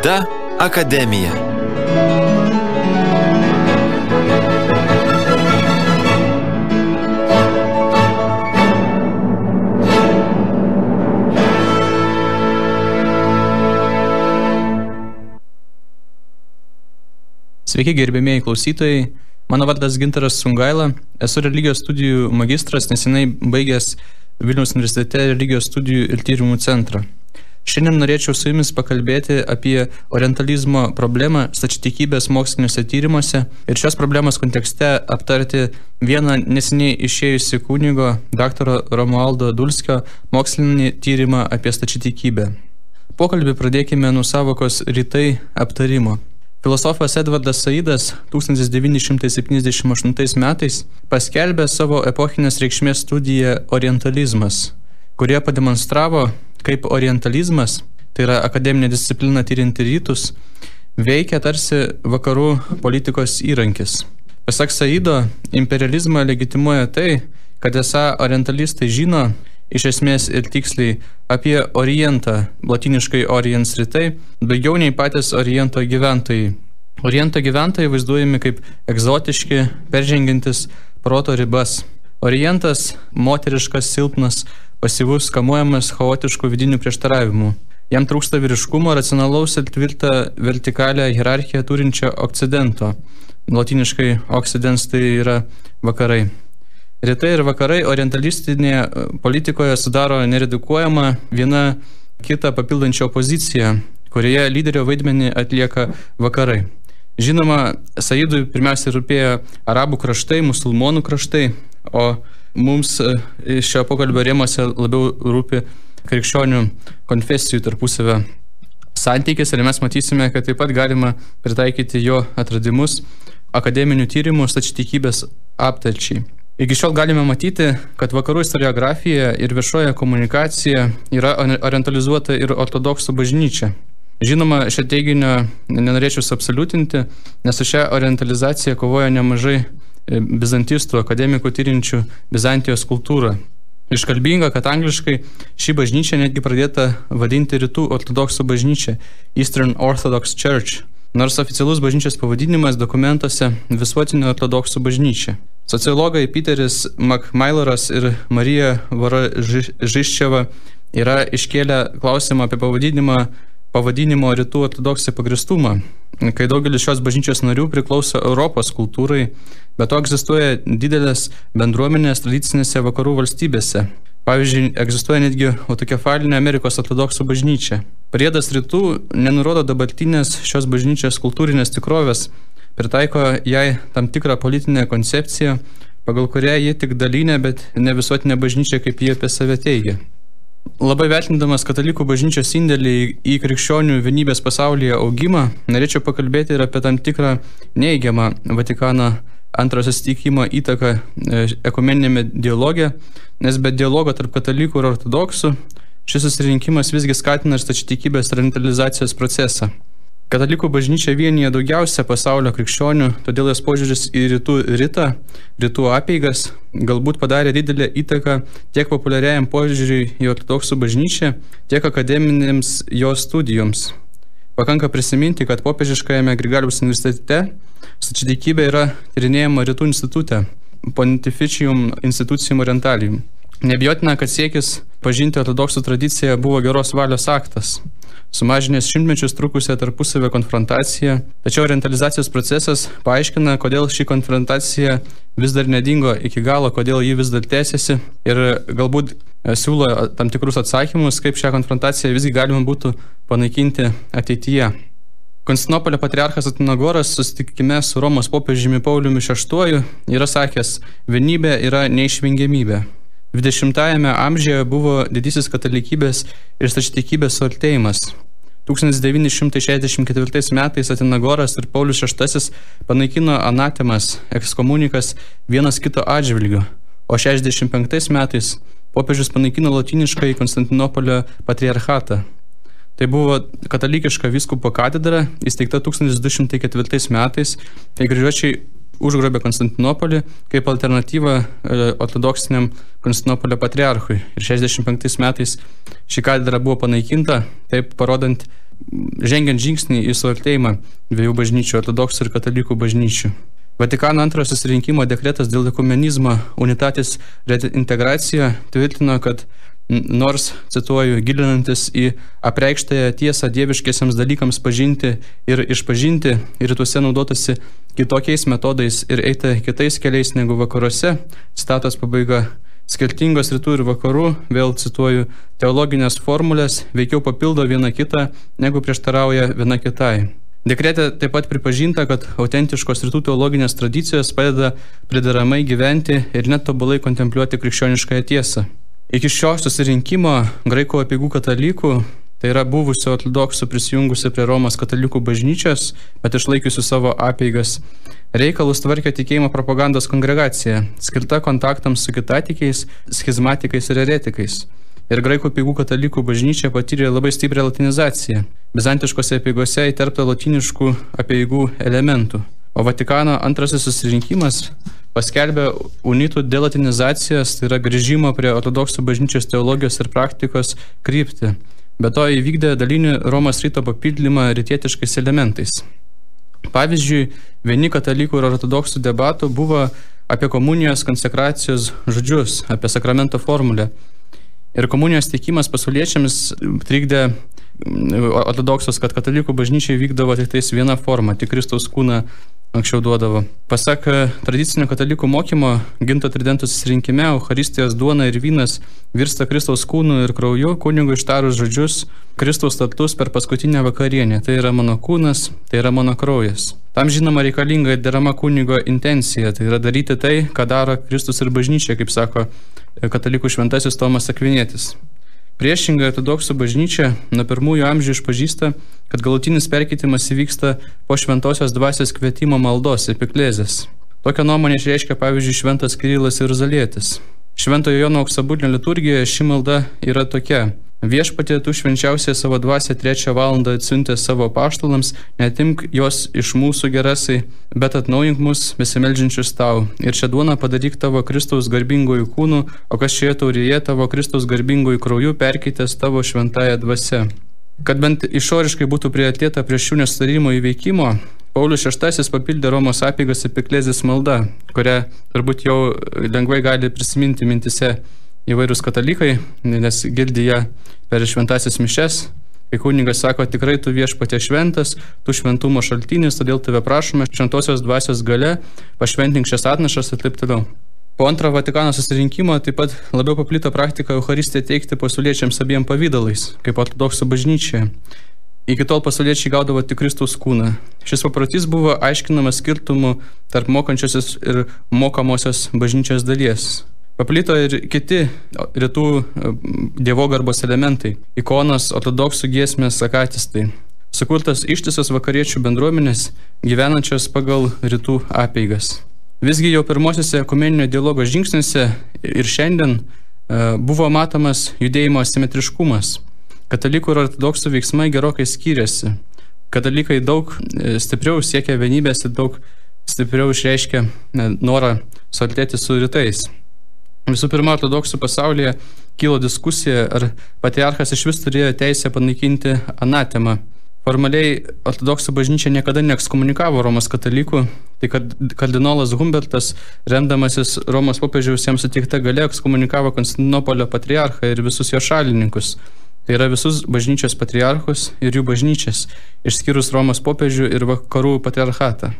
Laida Akademija. Sveiki, gerbėmieji klausytojai. Mano vardas Gintaras Sungaila. Esu religijos studijų magistras, neseniai baigęs Vilniaus universitete religijos studijų ir tyrimų centrą. Šiandien norėčiau su jumis pakalbėti apie orientalizmo problemą stačiatikybės moksliniuose tyrimuose ir šios problemos kontekste aptarti vieną neseniai išėjusi kunigo dr. Romualdo Dulskio mokslinį tyrimą apie stačiatikybę. Pokalbį pradėkime nuo sąvokos rytai aptarimo. Filosofas Edvardas Saidas 1978 metais paskelbė savo epochinės reikšmės studiją Orientalizmas, kurie pademonstravo, kaip orientalizmas, tai yra akademinė disciplina tyrinti rytus, veikia tarsi vakarų politikos įrankis. Pasak Saido, imperializmą legitimuoja tai, kad esą orientalistai žino, iš esmės ir tiksliai, apie Orientą, latiniškai Oriens rytai, daugiau nei patys Oriento gyventojai. Oriento gyventojai vaizduojami kaip egzotiški, peržengiantis proto ribas. Orientas moteriškas, silpnas, pasyvus, kamuojamas chaotiškų vidinių prieštaravimų. Jam trūksta vyriškumo, racionalaus ir tvirtą vertikalią hierarchiją turinčio Okcidento. Latiniškai Occidens tai yra vakarai. Rytai ir vakarai orientalistinėje politikoje sudaro neredukuojama viena kitą papildančią opoziciją, kurioje lyderio vaidmenį atlieka vakarai. Žinoma, Saidui pirmiausia rūpėjo arabų kraštai, musulmonų kraštai, o mums šio pokalbio rėmuose labiau rūpi krikščionių konfesijų tarpusavio santykis ir mes matysime, kad taip pat galima pritaikyti jo atradimus akademinių tyrimų stačiatikybės aptarčiai. Iki šiol galime matyti, kad vakarų istoriografija ir viešoje komunikacija yra orientalizuota ir ortodoksų bažnyčia. Žinoma, šio teiginio nenorėčiau absoliutinti, nes su šia orientalizacija kovoja nemažai bizantistų, akademikų tyrinčių Bizantijos kultūrą. Iškalbinga, kad angliškai ši bažnyčia netgi pradėta vadinti rytų ortodoksų bažnyčia, Eastern Orthodox Church, nors oficialus bažnyčios pavadinimas dokumentuose visuotinė ortodoksų bažnyčia. Sociologai Peteris Makmailoras ir Marija Vorožiščeva yra iškėlę klausimą apie pavadinimo rytų ortodoksijų pagristumą, kai daugelis šios bažnyčios narių priklauso Europos kultūrai, bet to egzistuoja didelės bendruomenės tradicinėse vakarų valstybėse. Pavyzdžiui, egzistuoja netgi autokefalinė Amerikos ortodoksų bažnyčia. Priedas rytų nenurodo dabartinės šios bažnyčios kultūrinės tikrovės, pritaiko jai tam tikrą politinę koncepciją, pagal kurią ji tik dalinė, bet ne visuotinė bažnyčia, kaip jie apie save teigia. Labai vertindamas katalikų bažnyčios indėlį į krikščionių vienybės pasaulyje augimą, norėčiau pakalbėti ir apie tam tikrą neigiamą Vatikano antrojo susitikimo įtaką ekumeninėme dialoge, nes be dialogo tarp katalikų ir ortodoksų šis susirinkimas visgi skatina ir stačiatikybės orientalizacijos procesą. Katalikų bažnyčia vienyje daugiausia pasaulio krikščionių, todėl jos požiūris į rytų rytą, rytų apeigas galbūt padarė didelę įtaką tiek populiariajam požiūriui į ortodoksų bažnyčią, tiek akademinėms jos studijoms. Pakanka prisiminti, kad popiežiškajame Grigaliaus universitete stačiatikybė yra tyrinėjama rytų institute, Pontificium Institutium Orientalium. Neabejotina, kad siekis pažinti ortodoksų tradiciją buvo geros valios aktas, sumažinęs šimtmečius trukusią tarpusavio konfrontaciją, tačiau orientalizacijos procesas paaiškina, kodėl ši konfrontacija vis dar nedingo iki galo, kodėl ji vis dar tęsiasi ir galbūt siūlo tam tikrus atsakymus, kaip šią konfrontaciją visgi galima būtų panaikinti ateityje. Konstantinopolio patriarchas Atinagoras susitikime su Romos popiežiumi Pauliumi VI yra sakęs, vienybė yra neišvengiamybė. 20-ajame amžiuje buvo didysis katalikybės ir stačiatikybės suartėjimas. 1964 metais Atinagoras ir Paulius VI panaikino anatemas, ekskomunikas vienas kito atžvilgiu, o 65 metais popiežius panaikino lotyniškąjį Konstantinopolio patriarchatą. Tai buvo katalikiška vyskupo katedra, įsteigta 1204 metais, kai kryžiuočiai užgrobė Konstantinopolį kaip alternatyvą ortodoksiniam Konstantinopolio patriarchui. Ir 65 metais ši katedra buvo panaikinta, taip parodant žengiant žingsnį į suartėjimą dviejų bažnyčių, ortodoksų ir katalikų bažnyčių. Vatikano antrojo susirinkimo dekretas dėl ekumenizmo unitatis reintegracija tvirtino, kad nors, cituoju, gilinantis į apreikštąją tiesą dieviškiesiams dalykams pažinti ir išpažinti, rytuose naudotasi kitokiais metodais ir eita kitais keliais negu vakaruose, citatos pabaiga, skirtingos rytų ir vakarų, vėl cituoju, teologinės formulės veikiau papildo viena kitą, negu prieštarauja viena kitai. Dekrete taip pat pripažinta, kad autentiškos rytų teologinės tradicijos padeda prideramai gyventi ir net tobulai kontempliuoti krikščioniškąją tiesą. Iki šio susirinkimo graikų apeigų katalikų, tai yra buvusių ortodoksų prisijungusių prie Romos katalikų bažnyčios, bet išlaikiusių savo apeigas, reikalus tvarkė tikėjimo propagandos kongregacija, skirta kontaktams su kitatikiais, schizmatikais ir eretikais. Ir graikų apeigų katalikų bažnyčia patyrė labai stiprią latinizaciją. Bizantiškose apeigose įterpta latiniškų apeigų elementų. O Vatikano antrasis susirinkimas paskelbė unitų delatinizacijos, tai yra grįžimo prie ortodoksų bažnyčios teologijos ir praktikos kryptį. Be to įvykdė dalinį Romos ryto papildymą rytietiškais elementais. Pavyzdžiui, vieni katalikų ir ortodoksų debatų buvo apie komunijos konsekracijos žodžius, apie sakramento formulę. Ir komunijos teikimas pasauliečiams trikdė ortodoksus, kad katalikų bažnyčiai vykdavo tik tais viena forma, tik Kristaus kūną anksčiau duodavo. Pasak tradicinio katalikų mokymo, Ginto Tridento susirinkime, Eucharistijos duona ir vynas virsta Kristaus kūnu ir krauju, kunigui ištarus žodžius Kristaus status per paskutinę vakarienę. Tai yra mano kūnas, tai yra mano kraujas. Tam žinoma reikalinga derama kunigo intencija, tai yra daryti tai, ką daro Kristus ir bažnyčia, kaip sako katalikų šventasis Tomas Akvinietis. Priešingai ortodoksų bažnyčia nuo pirmųjų amžių išpažįsta, kad galutinis perkeitimas įvyksta po šventosios dvasios kvietimo maldos epiklezės. Tokią nuomonę išreiškia pavyzdžiui šventas Kirilas Jeruzalietis. Šventojo Jono auksaburnio liturgijoje ši malda yra tokia: Viešpatie, tu švenčiausiai savo dvasią 3 valandą atsiuntė savo apaštalams, neatimk jos iš mūsų gerasai, bet atnaujink mus besimeldžiančius tau. Ir šią duoną padaryk tavo Kristaus garbingojų kūnų, o kas šioje taurėje tavo Kristaus garbingojų krauju perkeitęs tavo šventąją dvasią. Kad bent išoriškai būtų priartėta prie šių nesutarimų įveikimo, Paulius VI papildė Romos apeigas epiklezės malda, kurią turbūt jau lengvai gali prisiminti mintise įvairūs katalikai, nes girdi ją per šventasis mišes, kai kunigas sako, tikrai tu Viešpatie šventas, tu šventumo šaltinis, todėl tave prašome šventosios dvasios gale, pašventink šias atnašas ir taip toliau. Po antrojo Vatikano susirinkimo taip pat labiau paplito praktika Eucharistiją teikti pasauliečiams abiem pavydalais, kaip ortodoksų bažnyčioje. Iki tol pasauliečiai gaudavo tik Kristaus kūną. Šis paprotys buvo aiškinamas skirtumu tarp mokančiosios ir mokamosios bažnyčios dalies. Paplito ir kiti rytų dievogarbos elementai – ikonos, ortodoksų giesmės, akatistai. Sukurtas ištisas vakariečių bendruomenės, gyvenančios pagal rytų apeigas. Visgi jau pirmosiuose ekumeninio dialogo žingsniuose ir šiandien buvo matomas judėjimo asimetriškumas. Katalikų ir ortodoksų veiksmai gerokai skyrėsi. Katalikai daug stipriau siekia vienybės ir daug stipriau išreiškia norą suartėti su rytais. Visų pirma, ortodoksų pasaulyje kilo diskusija, ar patriarchas iš vis turėjo teisę panaikinti anatemą. Formaliai ortodoksų bažnyčia niekada neekskomunikavo Romos katalikų, tai kad kardinolas Humbertas, remdamasis Romos popiežiaus jam suteikta galia, ekskomunikavo Konstantinopolio patriarchą ir visus jo šalininkus. Tai yra visus bažnyčios patriarchus ir jų bažnyčias, išskyrus Romos popiežių ir vakarų patriarchatą.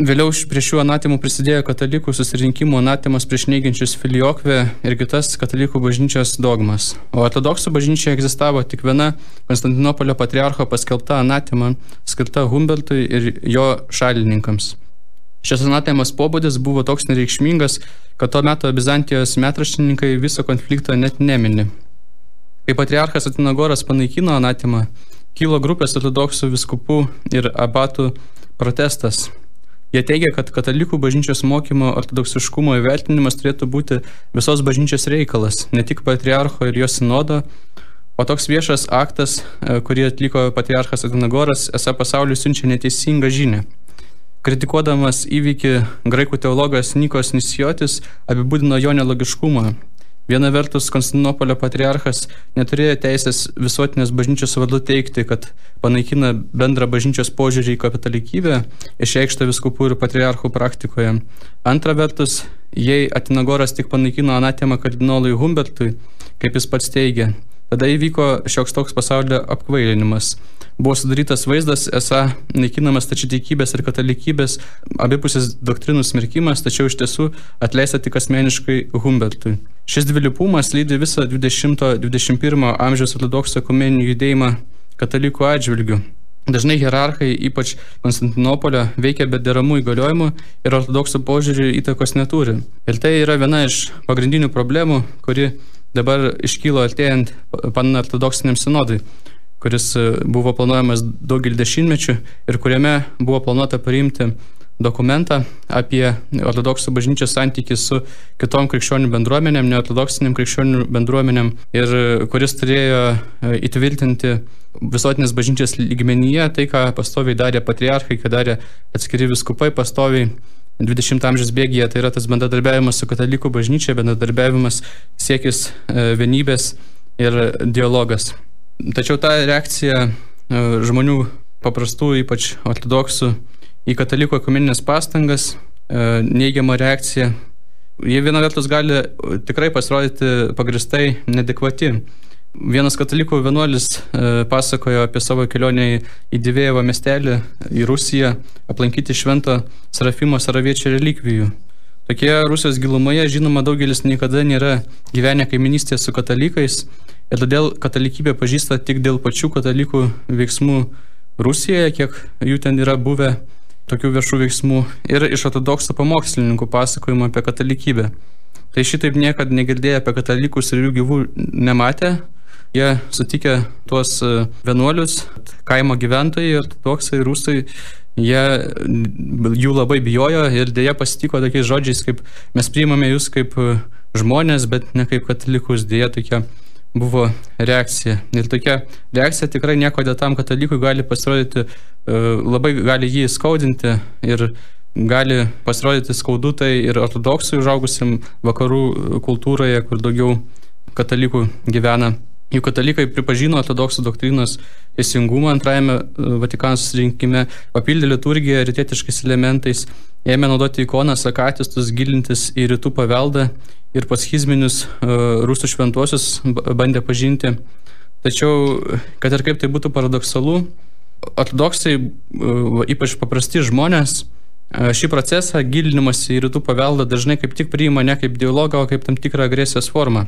Vėliau prie šių anatemų prisidėjo katalikų susirinkimų anatemas prieš neigiančius filiokvę ir kitas katalikų bažnyčios dogmas. O ortodoksų bažnyčioje egzistavo tik viena Konstantinopolio patriarcho paskelbta anatema, skirta Humbertui ir jo šalininkams. Šios anatemos pobūdis buvo toks nereikšmingas, kad to meto Bizantijos metraštininkai viso konflikto net nemini. Kai patriarchas Atinagoras panaikino anatemą, kilo grupės ortodoksų vyskupų ir abatų protestas. Jie teigia, kad katalikų bažnyčios mokymo ortodoksiškumo įvertinimas turėtų būti visos bažnyčios reikalas, ne tik patriarcho ir jo sinodo, o toks viešas aktas, kurį atliko patriarchas Atinagoras, esą pasauliui siunčia neteisingą žinią. Kritikuodamas įvykį, graikų teologas Nikos Nisiotis apibūdino jo nelogiškumą. Viena vertus, Konstantinopolio patriarchas neturėjo teisės visuotinės bažnyčios vardu teikti, kad panaikina bendrą bažnyčios požiūrį į katalikybę, išreikštą vyskupų ir patriarchų praktikoje. Antra vertus, jei Atinagoras tik panaikino anatemą kardinolui Humbertui, kaip jis pats teigia, tada įvyko šioks toks pasaulio apkvailinimas. Buvo sudarytas vaizdas, esą naikinamas stačiatikybės ir katalikybės abipusės doktrinų smerkimas, tačiau iš tiesų atleista tik asmeniškai Humbertui. Šis dvilypumas lydi visą 20-21 amžiaus ortodoksų ekumeninį judėjimą katalikų atžvilgių. Dažnai hierarchai, ypač Konstantinopolio, veikia be deramų įgaliojimų ir ortodoksų požiūrį įtakos neturi. Ir tai yra viena iš pagrindinių problemų, kuri dabar iškylo artėjant panortodoksiniam sinodui, kuris buvo planuojamas daugelį dešimtmečių ir kuriame buvo planuota priimti dokumentą apie ortodoksų bažnyčios santykį su kitom krikščionių bendruomenėm, neortodoksiniam krikščionių bendruomenėm ir kuris turėjo įtvirtinti visuotinės bažnyčios lygmenyje tai, ką pastoviai darė patriarchai, ką darė atskiri vyskupai pastoviai 20 amžiaus bėgyje, tai yra tas bendradarbiavimas su katalikų bažnyčia, bendradarbiavimas, siekis vienybės ir dialogas. Tačiau ta reakcija žmonių paprastų, ypač ortodoksų, į katalikų ekumeninės pastangas, neigiama reakcija, jie viena vertus gali tikrai pasirodyti pagristai neadekvati. Vienas katalikų vienuolis pasakojo apie savo kelionę į Divėjevo miestelį, į Rusiją, aplankyti švento Serafimo Saraviečio relikvijų. Tokie Rusijos gilumoje, žinoma, daugelis niekada nėra gyvenę kaiminystėje su katalikais ir todėl katalikybė pažįsta tik dėl pačių katalikų veiksmų Rusijoje, kiek jų ten yra buvę tokių viešų veiksmų, ir iš ortodoksų pamokslininkų pasakojimo apie katalikybę. Tai šitaip niekad negirdėję apie katalikus ir jų gyvų nematė. Jie sutikę tuos vienuolius, kaimo gyventojai, ortodoksai, rusai, jie jų labai bijojo ir dėja pasitiko tokiais žodžiais, kaip mes priimame jūs kaip žmonės, bet ne kaip katalikus. Dėja tokia buvo reakcija. Ir tokia reakcija tikrai nieko dėtam katalikui gali pasirodyti, labai gali jį skaudinti ir gali pasirodyti skaudutai ir ortodoksui užaugusiam vakarų kultūroje, kur daugiau katalikų gyvena. Juk katalikai pripažino ortodoksų doktrinos teisingumą antrajame Vatikano susirinkime, papildė liturgiją rytietiškais elementais, ėmė naudoti ikonas, akatistus, gilintis į rytų paveldą ir paschizminius rusų šventuosius bandė pažinti. Tačiau, kad ir kaip tai būtų paradoksalu, ortodoksai, ypač paprasti žmonės, šį procesą gilinimąsi į rytų paveldą dažnai kaip tik priima ne kaip dialogą, o kaip tam tikrą agresijos formą.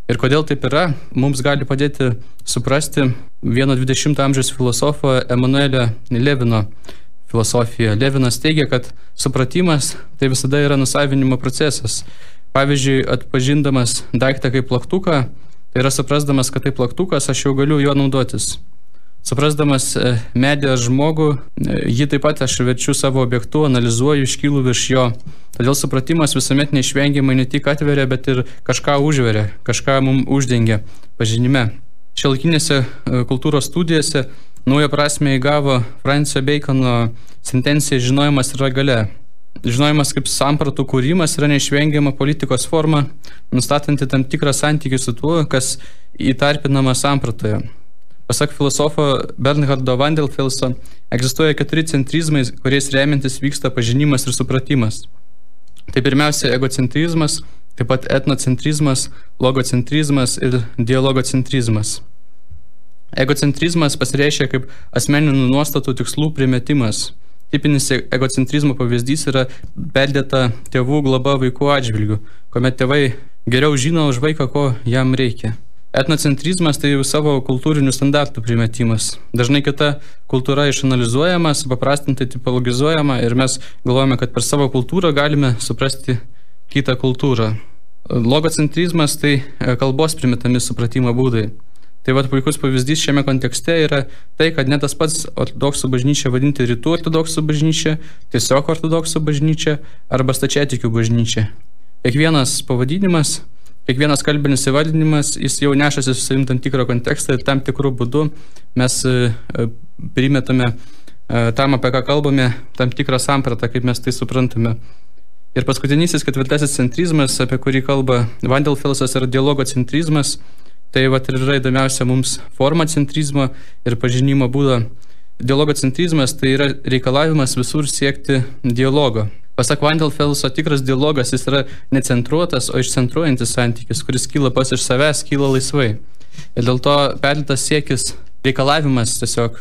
Ir kodėl taip yra, mums gali padėti suprasti vieno 20 amžiaus filosofo Emanuelio Levino filosofija. Levinas teigia, kad supratimas tai visada yra nusavinimo procesas. Pavyzdžiui, atpažindamas daiktą kaip plaktuką, tai yra suprasdamas, kad tai plaktukas, aš jau galiu juo naudotis. Suprasdamas medį žmogų, jį taip pat aš verčiu savo objektu, analizuoju, iškylu virš jo. Todėl supratimas visuomet neišvengiamai ne tik atveria, bet ir kažką užveria, kažką mums uždengia pažinime. Šiuolaikinėse kultūros studijose naują prasmę įgavo Francio Bacono sentencija žinojimas yra galia. Žinojimas kaip sampratų kūrimas yra neišvengiama politikos forma, nustatanti tam tikrą santykį su tuo, kas įtarpinama sampratoje. Pasak filosofo Bernhardo Vandelfelso, egzistuoja 4 centrizmai, kuriais remiantis vyksta pažinimas ir supratimas. Tai pirmiausia egocentrizmas, taip pat etnocentrizmas, logocentrizmas ir dialogocentrizmas. Egocentrizmas pasireiškia kaip asmeninių nuostatų tikslų primetimas. Tipinis egocentrizmo pavyzdys yra perdėta tėvų globa vaikų atžvilgių, kuomet tėvai geriau žino už vaiką, ko jam reikia. Etnocentrizmas tai jau savo kultūrinių standartų primetimas. Dažnai kita kultūra išanalizuojama, supaprastintai tipologizuojama ir mes galvojame, kad per savo kultūrą galime suprasti kitą kultūrą. Logocentrizmas tai kalbos primetami supratimo būdai. Tai vat puikus pavyzdys šiame kontekste yra tai, kad net tas pats ortodoksų bažnyčia vadinti rytų ortodoksų bažnyčia, tiesiog ortodoksų bažnyčia arba stačiatikių bažnyčia. Kiekvienas pavadinimas, kiekvienas kalbinis įvardinimas, jis jau nešasi su savim tam tikrą kontekstą ir tam tikrų būdų mes primetame tam, apie ką kalbame, tam tikrą sampratą, kaip mes tai suprantame. Ir paskutinysis ketvirtasis centrizmas, apie kurį kalba Vandelfelsas, yra dialogocentrizmas. Tai ir yra įdomiausia mums forma centrizmo ir pažinimo būdo. Dialogocentrizmas tai yra reikalavimas visur siekti dialogo. Pasak Vandelfelso, tikras dialogas jis yra necentruotas, o išcentruojantis santykis, kuris kyla pas iš savęs, kyla laisvai. Ir dėl to perliktas siekis, reikalavimas tiesiog,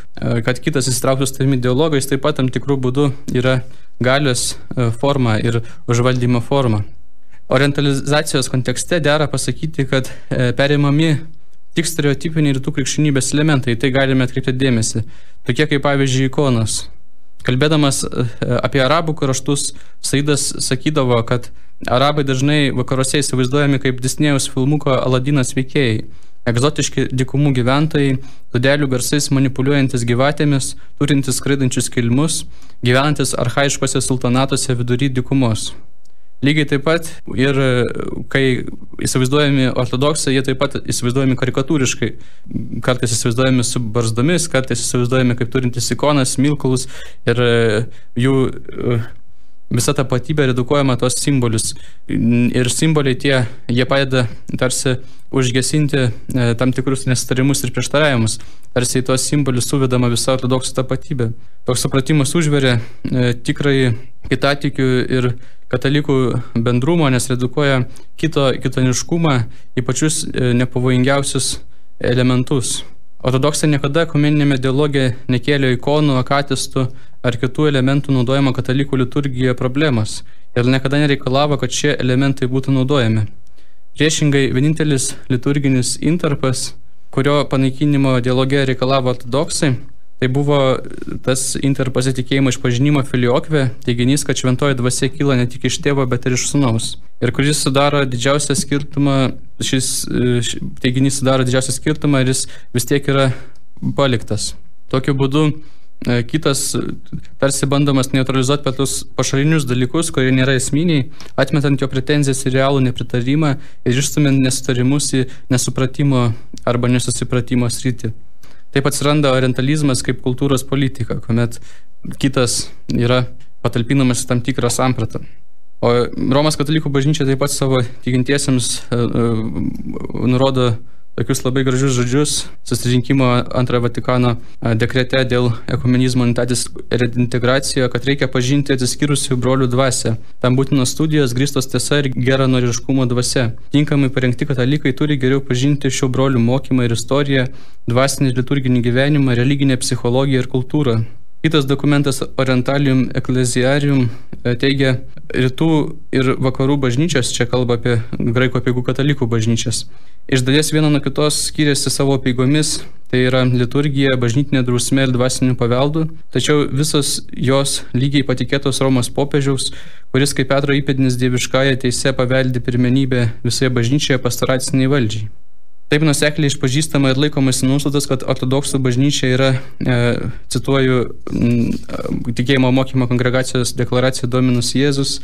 kad kitas įsitrauktų su tavimi dialogą, jis taip pat tam tikrų būdų yra galios forma ir užvaldymo forma. Orientalizacijos kontekste dera pasakyti, kad perimami tik stereotipiniai rytų krikščionybės elementai, tai galime atkreipti dėmesį, tokie kaip pavyzdžiui ikonos. Kalbėdamas apie arabų kraštus, Saidas sakydavo, kad arabai dažnai vakaruose įsivaizduojami kaip Disnėjaus filmuko Aladinas veikėjai, egzotiški dykumų gyventojai, dūdelių garsais manipuliuojantis gyvatėmis, turintis skraidančius kilmus, gyvenantis archaiškose sultanatuose vidury dykumos. Lygiai taip pat ir kai įsivaizduojami ortodoksai, jie taip pat įsivaizduojami karikatūriškai. Kartais įsivaizduojami su barzdomis, kartais įsivaizduojami kaip turintis ikonas, smilkalus ir jų visa tapatybė redukuojama tos simbolius. Ir simboliai jie padeda tarsi užgesinti tam tikrus nesutarimus ir prieštaravimus. Tarsi į tos simbolius suvedama visa ortodoksų tapatybė. Toks supratimas užveria tikrai kitatikių ir katalikų bendrumo, nes redukuoja kitoniškumą į pačius nepavojingiausius elementus. Ortodoksai niekada ekumeninėme dialoge nekėlė ikonų, akatistų ar kitų elementų naudojimo katalikų liturgijoje problemas ir niekada nereikalavo, kad šie elementai būtų naudojami. Priešingai, vienintelis liturginis intarpas, kurio panaikinimo dialoge reikalavo ortodoksai, tai buvo tas intarpas įtikėjimo išpažinimo filiokvė, teiginys, kad šventoji dvasia kyla ne tik iš tėvo, bet ir iš sūnaus. Ir kuris sudaro didžiausią skirtumą, šis teiginys sudaro didžiausią skirtumą ir jis vis tiek yra paliktas. Tokiu būdu kitas tarsi bandomas neutralizuoti per tus pašalinius dalykus, kurie nėra esminiai, atmetant jo pretenzijas į realų nepritarimą ir išstumiant nesutarimus į nesupratimo arba nesusipratimo sritį. Taip atsiranda orientalizmas kaip kultūros politika, kuomet kitas yra patalpinamas į tam tikrą sampratą. O Romos katalikų bažnyčia taip pat savo tikintiesiems nurodo tokius labai gražius žodžius susirinkimo Antrojo Vatikano dekrete dėl ekumenizmo unitatis reintegracijoje, kad reikia pažinti atsiskyrusių brolių dvasią. Tam būtinos studijos grįstos tiesa ir geranoriškumo dvasia. Tinkamai parengti katalikai turi geriau pažinti šių brolių mokymą ir istoriją, dvasinį ir liturginį gyvenimą, religinę psichologiją ir kultūrą. Kitas dokumentas Orientalium Ecclesiarium teigia rytų ir vakarų bažnyčios, čia kalba apie graikų apeigų katalikų bažnyčias. Iš dalies viena nuo kitos skiriasi savo apeigomis, tai yra liturgija, bažnytinė drausmė ir dvasinių paveldų, tačiau visos jos lygiai patikėtos Romos popiežiaus, kuris kaip Petro įpėdinis dieviškąja teise paveldi pirmenybę visoje bažnyčioje pastoraciniai valdžiai. Taip nuosekliai išpažįstama ir laikomasi nuostatas, kad ortodoksų bažnyčia yra, cituoju, tikėjimo mokymo kongregacijos deklaracija Dominus Jėzus,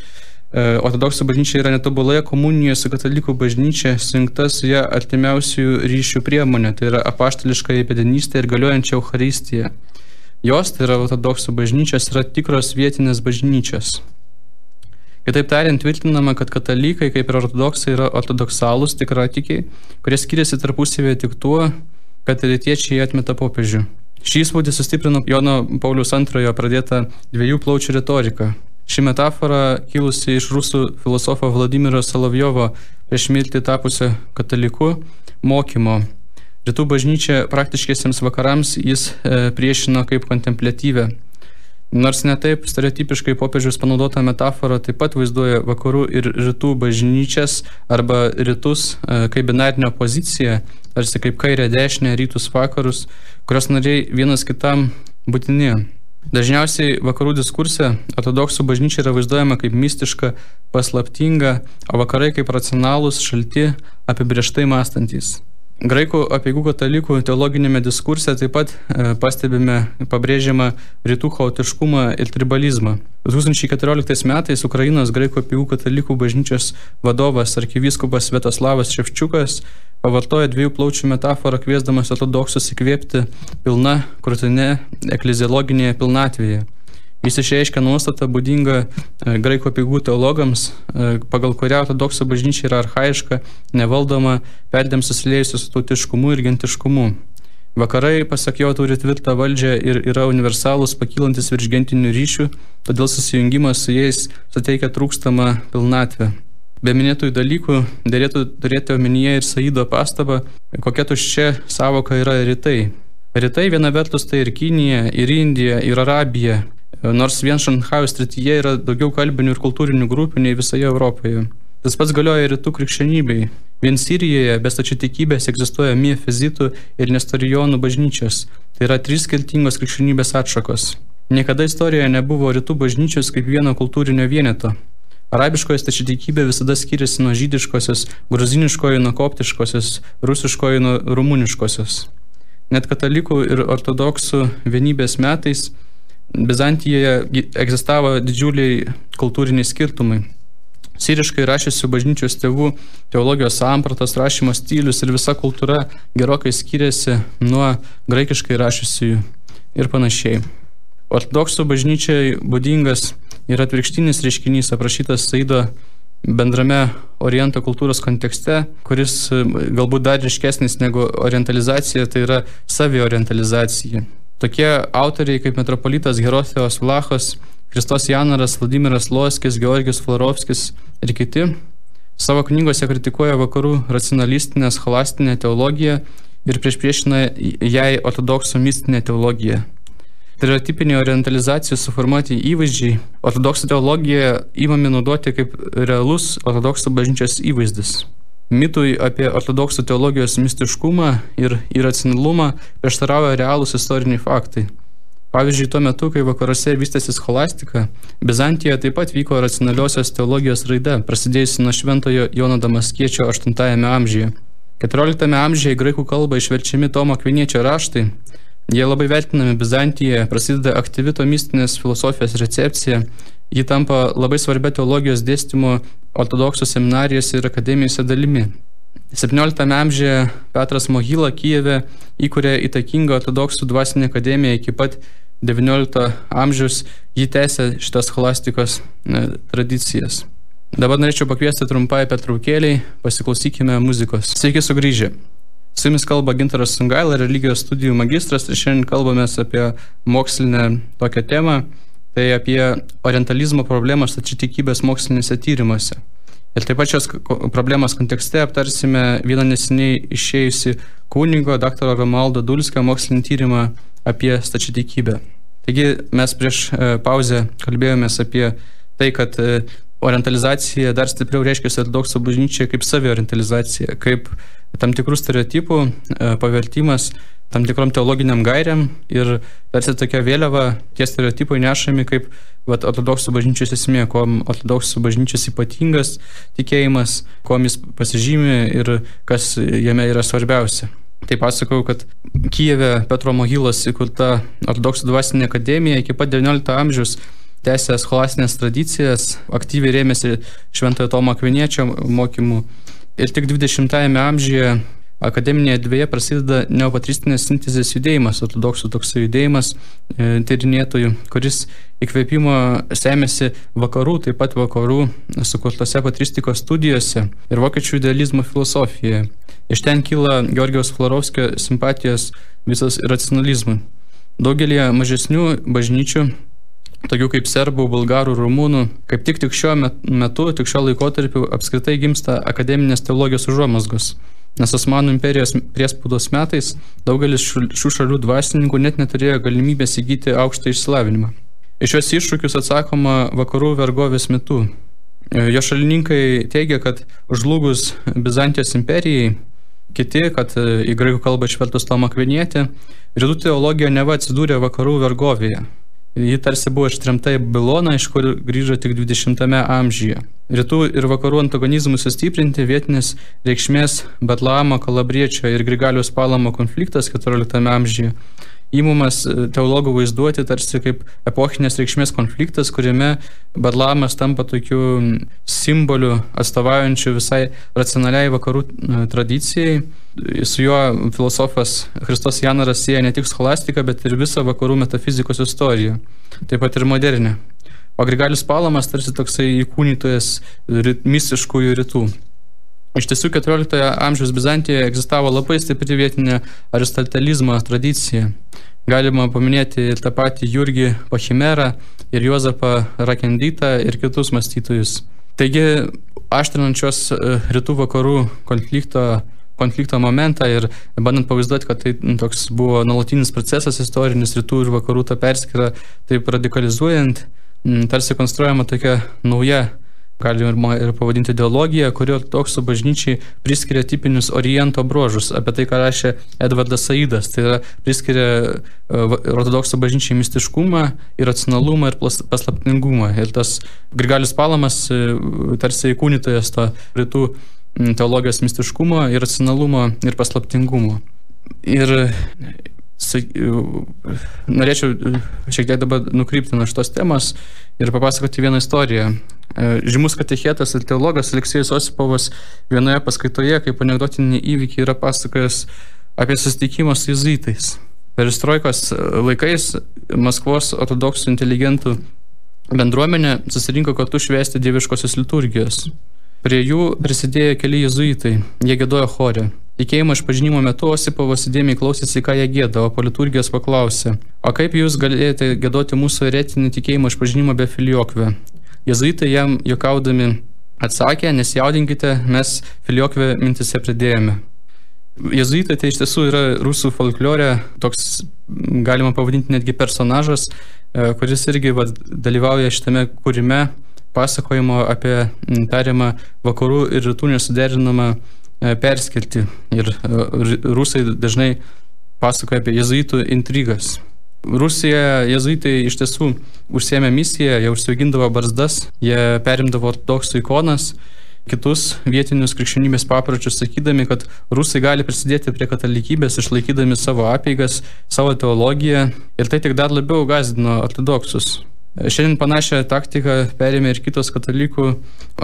ortodoksų bažnyčia yra netobuloje komunijoje su katalikų bažnyčia, sujungta su ją artimiausių ryšių priemonė, tai yra apaštališka įpėdinystė ir galiojančia Eucharistija. Jos, tai yra ortodoksų bažnyčios, yra tikros vietinės bažnyčios. Kitaip tariant, tvirtinama, kad katalikai, kaip ir ortodoksai, yra ortodoksalūs tikratikiai, kurie skiriasi tarpusavėje tik tuo, kad rytiečiai atmeta popiežių. Šį įspūdį sustiprino Jono Pauliaus II pradėta dviejų plaučių retorika. Ši metafora kilusi iš rusų filosofo Vladimiro Solovjovo prieš mirtį tapusio kataliku mokymo. Rytų bažnyčia praktiškiesiems vakarams jis priešino kaip kontempliatyvę. Nors ne taip stereotipiškai popiežiaus panaudota metafora taip pat vaizduoja vakarų ir rytų bažnyčias arba rytus kaip binarinę poziciją, tarsi kaip kairę dešinę, rytus vakarus, kurios nariai vienas kitam būtini. Dažniausiai vakarų diskurse ortodoksų bažnyčia yra vaizduojama kaip mistiška, paslaptinga, o vakarai kaip racionalūs, šalti, apibrėžtai mąstantys. Graikų apeigų katalikų teologinėme diskurse taip pat pabrėžiama rytų chaotiškumą ir tribalizmą. 2014 metais Ukrainos graikų apeigų katalikų bažnyčios vadovas arkivyskupas Sviatoslavas Ševčiukas pavartojo dviejų plaučių metaforą, kviesdamas ortodoksus įkvėpti pilna krūtine ekleziologinėje pilnatvėje. Jis išreiškia nuostatą būdingą graikų apeigų teologams, pagal kurią ortodoksų bažnyčia yra archaiška, nevaldoma, perdėm susiliejusi su tautiškumu ir gentiškumu. Vakarai, pasak jo, turi tvirtą valdžią ir yra universalūs, pakylantis virš gentinių ryšių, todėl susijungimas su jais suteikia trūkstamą pilnatvę. Be minėtųjų dalykų derėtų turėti omenyje ir Saido pastabą, kokia tuščia sąvoka yra rytai. Rytai viena vertus tai ir Kinija, ir Indija, ir Arabija, nors vien Šanchajaus srityje yra daugiau kalbinių ir kultūrinių grupių nei visoje Europoje. Tas pats galioja rytų krikščionybei. Vien Sirijoje be stačiatikybės egzistuoja miefizitų ir nestorijonų bažnyčios. Tai yra 3 skirtingos krikščionybės atšakos. Niekada istorijoje nebuvo rytų bažnyčios kaip vieno kultūrinio vieneto. Arabiškoji stačiatikybė visada skiriasi nuo žydiškosios, gruziniškoji nuo koptiškosios, rusiškoji nuo rumuniškosios. Net katalikų ir ortodoksų vienybės metais Bizantijoje egzistavo didžiuliai kultūriniai skirtumai. Siriškai rašysių bažnyčios tėvų teologijos sampratos, rašymo stilius ir visa kultūra gerokai skiriasi nuo graikiškai rašysių ir panašiai. Ortodoksų bažnyčiai būdingas yra atvirkštinis reiškinys aprašytas Saido bendrame Oriento kultūros kontekste, kuris galbūt dar ryškesnis negu orientalizacija, tai yra saviorientalizacija. Tokie autoriai kaip metropolitas Gerosijos Vlachos, Kristos Janaras, Vladimiras Loskis, Georgijus Florovskis ir kiti savo knygose kritikuoja vakarų racionalistinę scholastinę teologiją ir priešpriešina jai ortodoksų mistinę teologiją. Tai yra tipiniai orientalizacijos suformuoti įvaizdžiai. Ortodoksų teologiją įmami naudoti kaip realus ortodoksų bažnyčios įvaizdis. Mitui apie ortodoksų teologijos mistiškumą ir iracionalumą prieštarauja realūs istoriniai faktai. Pavyzdžiui, tuo metu, kai vakaruose vystėsi scholastika, Bizantijoje taip pat vyko racionaliosios teologijos raida, prasidėjusi nuo šventojo Jono Damaskiečio 8 amžiuje. 14 amžiuje į graikų kalbą išverčiami Tomo Akviniečio raštai. Jie labai vertinami Bizantijoje, prasideda aktyvi tomistinės filosofijos recepcija, ji tampa labai svarbia teologijos dėstymo ortodoksų seminarijose ir akademijose dalimi. 17 amžiuje Petras Mohyla Kijeve įkūrė įtakingą ortodoksų dvasinę akademiją iki pat 19 amžiaus, jį tęsė šitas scholastikos tradicijas. Dabar norėčiau pakviesti trumpai pertraukėliai, pasiklausykime muzikos. Sveiki sugrįžę. Su jumis kalba Gintaras Sungaila, religijos studijų magistras, ir šiandien kalbamės apie mokslinę tokią temą, tai apie orientalizmo problemą stačiatikybės mokslinėse tyrimuose. Ir taip pat šios problemos kontekste aptarsime vieną neseniai išėjusi kunigo dr. Romualdo Dulskio mokslinį tyrimą apie stačiatikybę. Taigi mes prieš pauzę kalbėjomės apie tai, kad orientalizacija dar stipriau reiškiasi ortodoksų bažnyčioje kaip saviorientalizacija, kaip tam tikrų stereotipų pavertimas tam tikrom teologiniam gairiam ir tarsi tokia vėliava tie stereotipai nešami kaip ortodoksų bažnyčios esmė, kuom ortodoksų bažnyčios ypatingas tikėjimas, kuom jis pasižymi ir kas jame yra svarbiausia. Tai pasakau, kad Kijeve Petro Mohylos įkurta ortodoksų dvasinė akademija iki pat 19 amžiaus tęsė scholastinės tradicijas, aktyviai rėmėsi šventojo Tomo Akviniečio mokymų. Ir tik 20-ame amžiuje akademinėje erdvėje prasideda neopatristinės sintezės judėjimas, ortodoksų toksai judėjimas tyrinėtojų, kuris įkvėpimo semėsi vakarų, taip pat vakarų sukurtose patristikos studijose ir vokiečių idealizmo filosofijoje. Iš ten kyla Georgijaus Florovskio simpatijos visas racionalizmui. Daugelį mažesnių bažnyčių, tokių kaip serbų, bulgarų, rumunų, kaip tik šiuo metu, tik šiuo laikotarpiu apskritai gimsta akademinės teologijos užuomazgos. Nes Osmanų imperijos priespaudos metais daugelis šių šalių dvasininkų net neturėjo galimybės įgyti aukštą išsilavinimą. Iš šios iššūkius atsakoma vakarų vergovės metu. Jo šalininkai teigia, kad žlugus Bizantijos imperijai, kiti, kad į graikų kalbą išvertus Tomą Akvinietį, rytų teologija neva atsidūrė vakarų vergovėje. Ji tarsi buvo ištremta į Babiloną, iš kur grįžo tik 20 amžiuje. Rytų ir vakarų antagonizmui sustiprinti vietinės reikšmės Betlamo, Kalabriečio ir Grigaliaus Palamo konfliktas 14 amžiuje įmumas teologų vaizduoti tarsi kaip epochinės reikšmės konfliktas, kuriame Betlamas tampa tokiu simboliu atstovaujančiu visai racionaliai vakarų tradicijai, su juo filosofas Christos Janaras sieja ne tik scholastiką, bet ir visą vakarų metafizikos istoriją, taip pat ir modernę. O Grigalius Palamas tarsi toksai įkūnytojas mistiškųjų rytų. Iš tiesų, 14 amžiaus Bizantijoje egzistavo labai stipri vietinė aristotelizmo tradicija. Galima paminėti ir tą patį Jurgį Pachimerą ir Juozapą Rakendytą ir kitus mąstytojus. Taigi, aštrinančios rytų vakarų konflikto momentą ir bandant pavaizduoti, kad tai toks buvo nuolatinis procesas istorinis rytų ir vakarų tą perskyrą, taip radikalizuojant, tarsi konstruojama tokia nauja, galima ir pavadinti ideologija, kuri ortodoksų bažnyčiai priskiria tipinius Oriento bruožus, apie tai, ką rašė Edvardas Saidas. Tai yra priskiria ortodoksų bažnyčiai mistiškumą, iracionalumą ir paslaptingumą. Ir tas Grigalius Palamas tarsi įkūnytojas to rytų teologijos mistiškumo, iracionalumo ir paslaptingumo. Ir norėčiau šiek tiek dabar nukrypti nuo šitos temos ir papasakoti vieną istoriją. Žymus katechetas ir teologas Aleksėjus Osipovas vienoje paskaitoje, kaip anekdotinį įvykį, yra pasakojęs apie susitikimą su jėzuitais. Perestroikos laikais Maskvos ortodoksų inteligentų bendruomenė susirinko kartu švęsti dieviškosios liturgijos. Prie jų prisidėjo keli jėzuitai, jie giedojo chore. Tikėjimo išpažinimo metu Osipovas įdėmiai klausėsi, ką jie gieda, o po liturgijos paklausė: o kaip jūs galėjote giedoti mūsų eretinį tikėjimo išpažinimą be filiokvę? Jėzuitai jam juokaudami atsakė: nesijaudinkite, mes filiokvę mintise pridėjome. Jėzuitai tai iš tiesų yra rusų folklore toks, galima pavadinti netgi personažas, kuris irgi dalyvauja šitame kūrime pasakojimo apie tariamą vakarų ir rytų nesuderinamą perskirti. Ir rusai dažnai pasakoja apie jėzuitų intrigas. Rusijoje jėzuitai iš tiesų užsiėmė misiją, jie užsiaugindavo barzdas, jie perimdavo ortodoksų ikonas, kitus vietinius krikščionybės papročius, sakydami, kad rusai gali prisidėti prie katalikybės, išlaikydami savo apeigas, savo teologiją, ir tai tik dar labiau gąsdino ortodoksus. Šiandien panašią taktiką perėmė ir kitos katalikų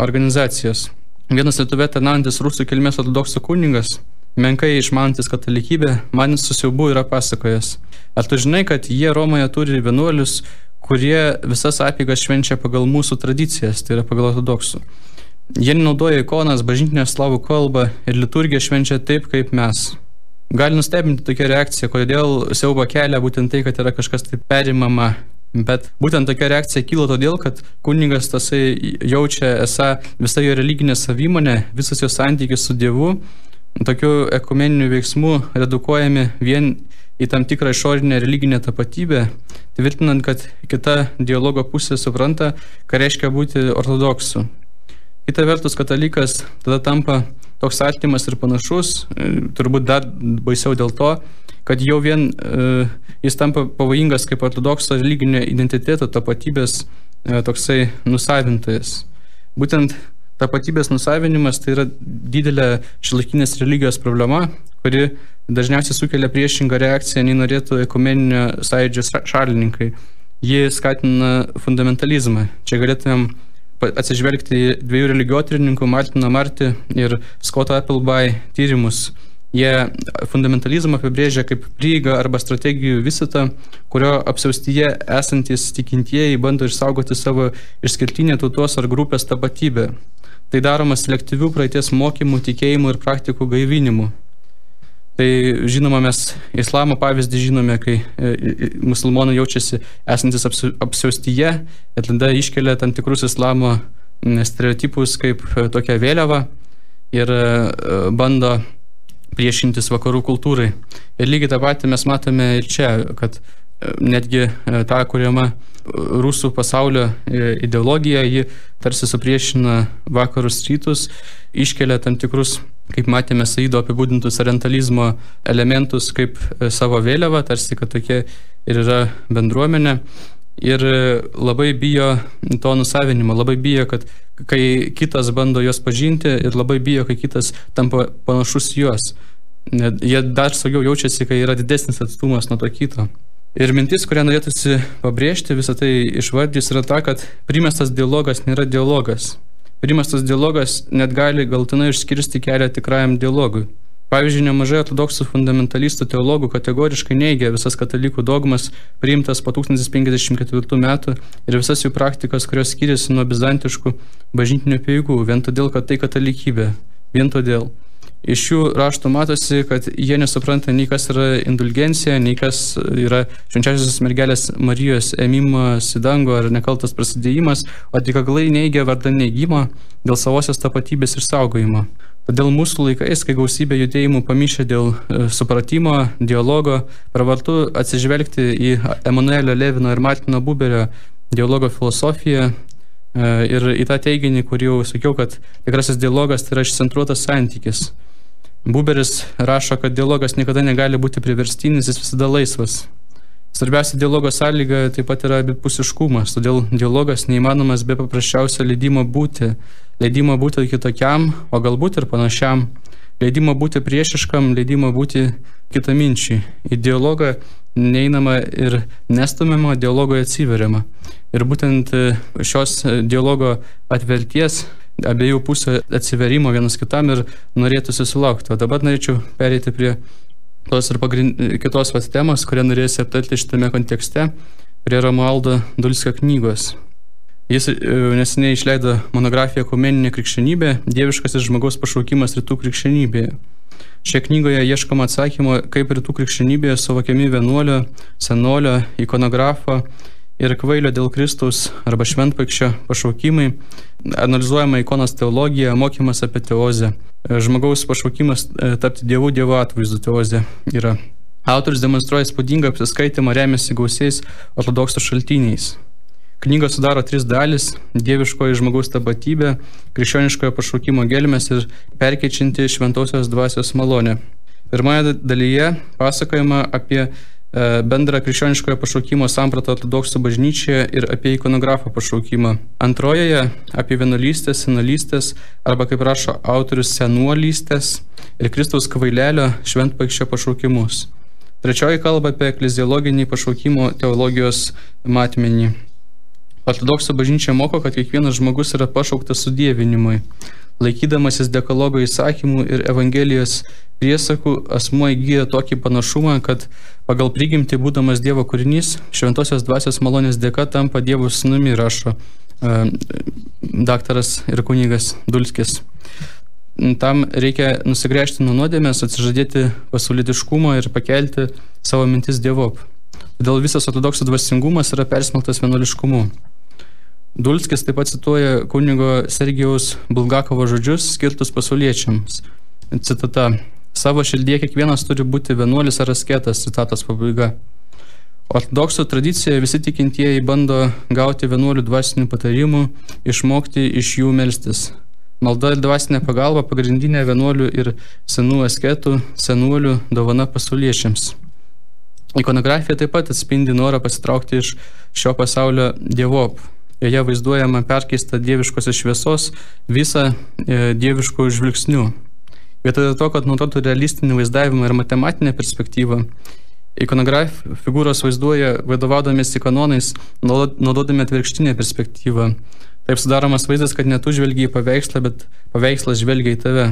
organizacijos. Vienas Lietuvoje tarnaujantis rusų kilmės ortodoksų kunigas, menkai išmanantis katalikybę, man su siaubu yra pasakojęs: ar tu žinai, kad jie Romoje turi vienuolius, kurie visas apeigas švenčia pagal mūsų tradicijas, tai yra pagal ortodoksų. Jie naudoja ikonas, bažnytinę slavų kalbą ir liturgiją švenčia taip, kaip mes. Gali nustebinti tokia reakcija, kodėl siauba kelia būtent tai, kad yra kažkas taip perimama. Bet būtent tokia reakcija kyla todėl, kad kunigas tasai jaučia esą visa jo religinė savimonė, visas jo santykis su Dievu, tokiu ekumeniniu veiksmu redukuojami vien į tam tikrą išorinę religinę tapatybę, tvirtinant, kad kita dialogo pusė supranta, ką reiškia būti ortodoksu. Kita vertus, katalikas tada tampa toks artimas ir panašus, turbūt dar baisiau dėl to, kad jau vien jis tampa pavojingas kaip ortodokso religinio identiteto tapatybės toksai nusavintojas. Būtent tapatybės nusavinimas tai yra didelė šiuolaikinės religijos problema, kuri dažniausiai sukelia priešingą reakciją, nei norėtų ekumeninio sąjūdžio šalininkai. Ji skatina fundamentalizmą. Čia galėtumėm atsižvelgti į dviejų religijotyrininkų, Martino Marty ir Scotto Appleby tyrimus. Jie fundamentalizmą apibrėžia kaip prieigą arba strategijų visatą, kurio apsiaustyje esantys tikintieji bando išsaugoti savo išskirtinę tautos ar grupės tapatybę. Tai daroma selektyvių praeities mokymų, tikėjimų ir praktikų gaivinimu. Tai žinoma, mes islamo pavyzdį žinome, kai musulmonai jaučiasi esantis apsiaustyje ir tada iškelia tam tikrus islamo stereotipus kaip tokią vėliavą ir bando priešintis vakarų kultūrai. Ir lygiai tą patį mes matome ir čia, kad netgi ta kuriama rusų pasaulio ideologija, ji tarsi supriešina vakarus rytus, iškelia tam tikrus, kaip matėme, Saido apibūdintus orientalizmo elementus kaip savo vėliavą, tarsi, kad tokia ir yra bendruomenė. Ir labai bijo to nusavinimo, labai bijo, kad kai kitas bando juos pažinti, ir labai bijo, kai kitas tampa panašus juos. Jie dar saugiau jaučiasi, kai yra didesnis atstumas nuo to kito. Ir mintis, kurią norėtųsi pabrėžti, visą tai išvardys, yra ta, kad primestas dialogas nėra dialogas. Primestas dialogas net gali galutinai išskirsti kelią tikrajam dialogui. Pavyzdžiui, nemažai ortodoksų fundamentalistų teologų kategoriškai neigia visas katalikų dogmas priimtas po 1054 metų ir visas jų praktikas, kurios skiriasi nuo bizantiškų bažnytinių apeigų, vien todėl, kad tai katalikybė. Vien todėl. Iš jų raštų matosi, kad jie nesupranta nei kas yra indulgencija, nei kas yra švenčiausios mergelės Marijos ėmimas į dangų ar nekaltas prasidėjimas, o tik aklai neigia vardan neigimo dėl savosios tapatybės išsaugojimo. Todėl mūsų laikais, kai gausybė judėjimų pamišė dėl supratimo, dialogo, pravartu atsižvelgti į Emanuelio Levino ir Martino Buberio dialogo filosofiją ir į tą teiginį, kurį jau sakiau, kad tikrasis dialogas tai yra išcentruotas santykis. Buberis rašo, kad dialogas niekada negali būti priverstinis, jis visada laisvas. Svarbiausia dialogo sąlyga taip pat yra abipusiškumas, todėl dialogas neįmanomas be paprasčiausio leidimo būti kitokiam, o galbūt ir panašiam, leidimo būti priešiškam, leidimo būti kitaminčiai. Į dialogą neeinama ir nestumiama, dialogoje atsiveriama. Ir būtent šios dialogo atverties, abiejų pusių atsiverimo vienas kitam ir norėtųsi sulaukti. O dabar norėčiau pereiti prie tos ir kitos temos, kurią norėsiu aptarti šitame kontekste, prie Romualdo Dulskio knygos. Jis neseniai išleido monografiją Ekumeninė krikščionybė, dieviškasis žmogaus pašaukimas rytų krikščionybėje. Šioje knygoje ieškoma atsakymo, kaip rytų krikščionybėje suvokiami vienuolio, senolio, ikonografo ir kvailio dėl Kristaus arba šventpaikščio pašaukimai, analizuojama ikonos teologija, mokymas apie teozę. Žmogaus pašaukimas tapti Dievu, Dievo atvaizdu teozė yra. Autorius demonstruoja įspūdingą apsiskaitimą, remiasi gausiais ortodoksų šaltiniais. Knygą sudaro 3 dalys – dieviškoji žmogaus tapatybė, krikščioniškojo pašaukimo gelmės ir perkeičianti šventosios dvasios malonę. Pirmoje dalyje pasakojama apie bendrą krikščioniškojo pašaukimo sampratą ortodoksų bažnyčioje ir apie ikonografo pašaukimą. Antrojoje apie vienuolystės, senolystės arba, kaip rašo autorius, senuolystės ir Kristaus kvailelio šventpaikščio pašaukimus. Trečioji kalba apie ekleziologinį pašaukimo teologijos matmenį. Ortodoksų bažnyčia moko, kad kiekvienas žmogus yra pašauktas sudievinimui. Laikydamasis dekalogo įsakymų ir evangelijos priesakų, asmuo įgyja tokį panašumą, kad pagal prigimtį būdamas Dievo kūrinys, šventosios dvasios malonės dėka tampa Dievo sūnumi, rašo daktaras ir kunigas Dulskis. Tam reikia nusigręžti nuo nuodėmės, atsižadėti pasaulietiškumo ir pakelti savo mintis Dievop. Todėl visas ortodoksų dvasingumas yra persmelktas vienuoliškumu. Dulskis taip pat cituoja kunigo Sergijaus Bulgakovo žodžius skirtus pasauliečiams. Citata: savo širdyje kiekvienas turi būti vienuolis ar asketas, citatos pabaiga. Ortodoksų tradicijoje visi tikintieji bando gauti vienuolių dvasinių patarimų, išmokti iš jų melstis. Malda ir dvasinė pagalba pagrindinė vienuolių ir senų asketų, senuolių dovana pasauliečiams. Ikonografija taip pat atspindi norą pasitraukti iš šio pasaulio dievop. Joje vaizduojama perkeista dieviškosios šviesos visą dieviškų žvilgsnių. Vietoj to, kad naudotų realistinį vaizdavimą ir matematinę perspektyvą, figūros vaizduoja vadovaudomėsi kanonais, naudodami atvirkštinę perspektyvą. Taip sudaromas vaizdas, kad ne tu žvelgi į paveikslą, bet paveikslas žvelgia į tave.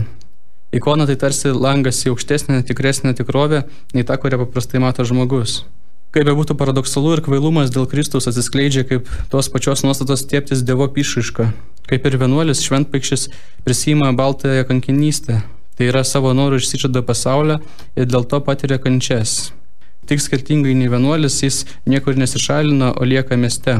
Ikona tai tarsi langas į aukštesnę, tikresnę tikrovę, nei tą, kurią paprastai mato žmogus. Kaip būtų paradoksalu ir kvailumas dėl Kristaus atsiskleidžia kaip tos pačios nuostatos stieptis Dievo išraiška. Kaip ir vienuolis, šventpaikštis prisima baltąją kankinystę. Tai yra savo norų išsižada pasaulio ir dėl to patiria kančias. Tik skirtingai nei vienuolis, jis niekur nesišalina, o lieka mieste.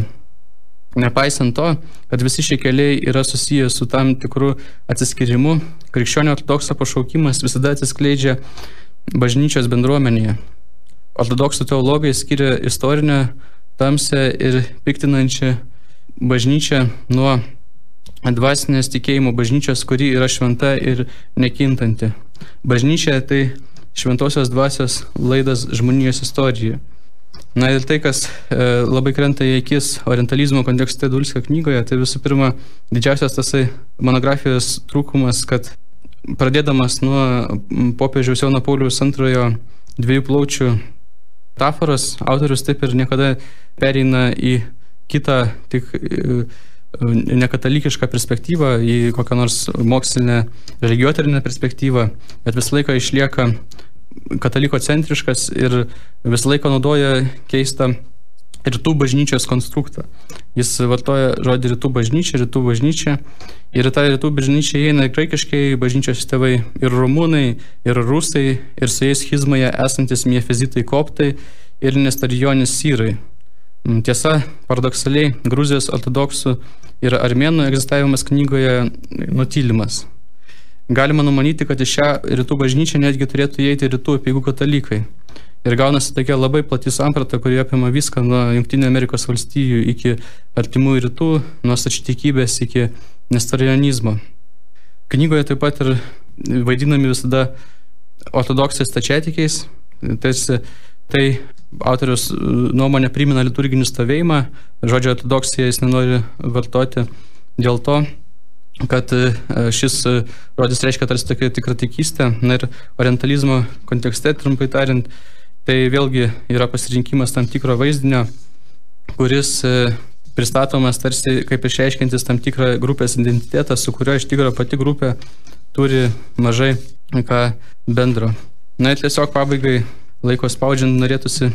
Nepaisant to, kad visi šie keliai yra susijęs su tam tikru atsiskyrimu, krikščionio ortodokso pašaukimas visada atsiskleidžia bažnyčios bendruomenėje. Ortodoksų teologai skiria istorinę, tamsią ir piktinančią bažnyčią nuo dvasinės tikėjimo bažnyčios, kuri yra šventa ir nekintanti. Bažnyčia tai šventosios dvasios laidas žmonijos istorijoje. Na ir tai, kas labai krenta į akis orientalizmo kontekste Dulskio knygoje, tai visų pirma didžiausias tasai monografijos trūkumas, kad pradėdamas nuo popiežiaus Jono Pauliaus II 2 plaučių metaforos, autorius taip ir niekada pereina į kitą, tik nekatalikišką perspektyvą, į kokią nors mokslinę religiotarinę perspektyvą, bet visą laiką išlieka kataliko-centriškas ir visą laiką naudoja keistą rytų bažnyčios konstruktą. Jis vartoja žodį rytų bažnyčia ir į tą rytų bažnyčią įeina graikiškai bažnyčios tėvai ir rumūnai, ir rusai, ir su jais schizmoje esantis miefizitai koptai ir nestarijonis syrai. Tiesa, paradoksaliai, Gruzijos ortodoksų ir armėnų egzistavimas knygoje nutylimas. Galima numanyti, kad į šią rytų bažnyčią netgi turėtų įeiti rytų apeigų katalikai. Ir gaunasi tokia labai plati samprata, kuri apima viską nuo Jungtinių Amerikos valstijų iki artimųjų rytų, nuo stačiatikybės iki nestorianizmo. Knygoje taip pat ir vaidinami visada ortodoksai stačiatikiais. Tai autorius nuomonė primena liturginį stovėjimą. Žodžio ortodoksija jis nenori vartoti dėl to, kad šis žodis reiškia tarsi tokia tikra tikystė. Na ir orientalizmo kontekste, trumpai tariant, tai vėlgi yra pasirinkimas tam tikro vaizdinio, kuris pristatomas tarsi kaip išreiškiantis tam tikrą grupės identitetą, su kurio iš tikrųjų pati grupė turi mažai ką bendro. Na ir tiesiog pabaigai laiko spaudžiant norėtųsi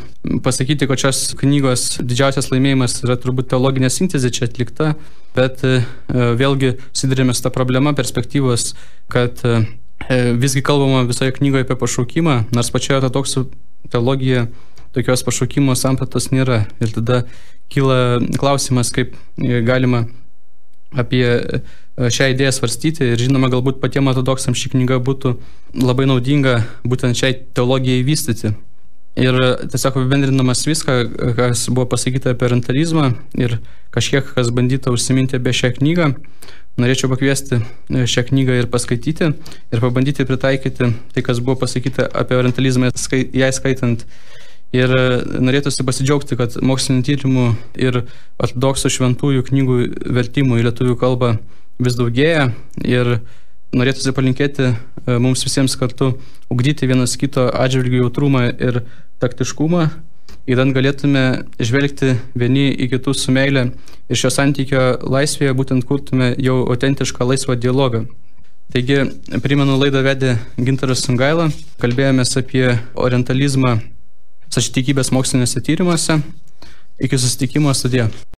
pasakyti, kad šios knygos didžiausias laimėjimas yra turbūt teologinė sintezė čia atlikta, bet vėlgi susidurėme su ta problema perspektyvos, kad visgi kalbama visoje knygoje apie pašaukimą, nors pačioje ortodoksų teologija tokios pašaukimo sampratos nėra. Ir tada kyla klausimas, kaip galima apie šią idėją svarstyti. Ir žinoma, galbūt patiem ortodoksams ši knyga būtų labai naudinga būtent šiai teologijai vystyti. Ir tiesiog apibendrinamas viską, kas buvo pasakyta apie orientalizmą ir kažkiek, kas bandyta užsiminti apie šią knygą, norėčiau pakviesti šią knygą ir paskaityti ir pabandyti pritaikyti tai, kas buvo pasakyta apie orientalizmą, ją skaitant. Ir norėtųsi pasidžiaugti, kad mokslinio tyrimų ir ortodoksų šventųjų knygų vertimų į lietuvių kalbą vis daugėja ir norėtųsi palinkėti mums visiems kartu ugdyti vienas kito atžvilgių jautrumą ir taktiškumą, idant galėtume žvelgti vieni į kitus su meile ir šio santykio laisvėje būtent kurtume jau autentišką laisvą dialogą. Taigi, primenu, laidą vedė Gintaras Sungaila, kalbėjomės apie orientalizmą stačiatikybės moksliniuose tyrimuose. Iki susitikimo, sudie.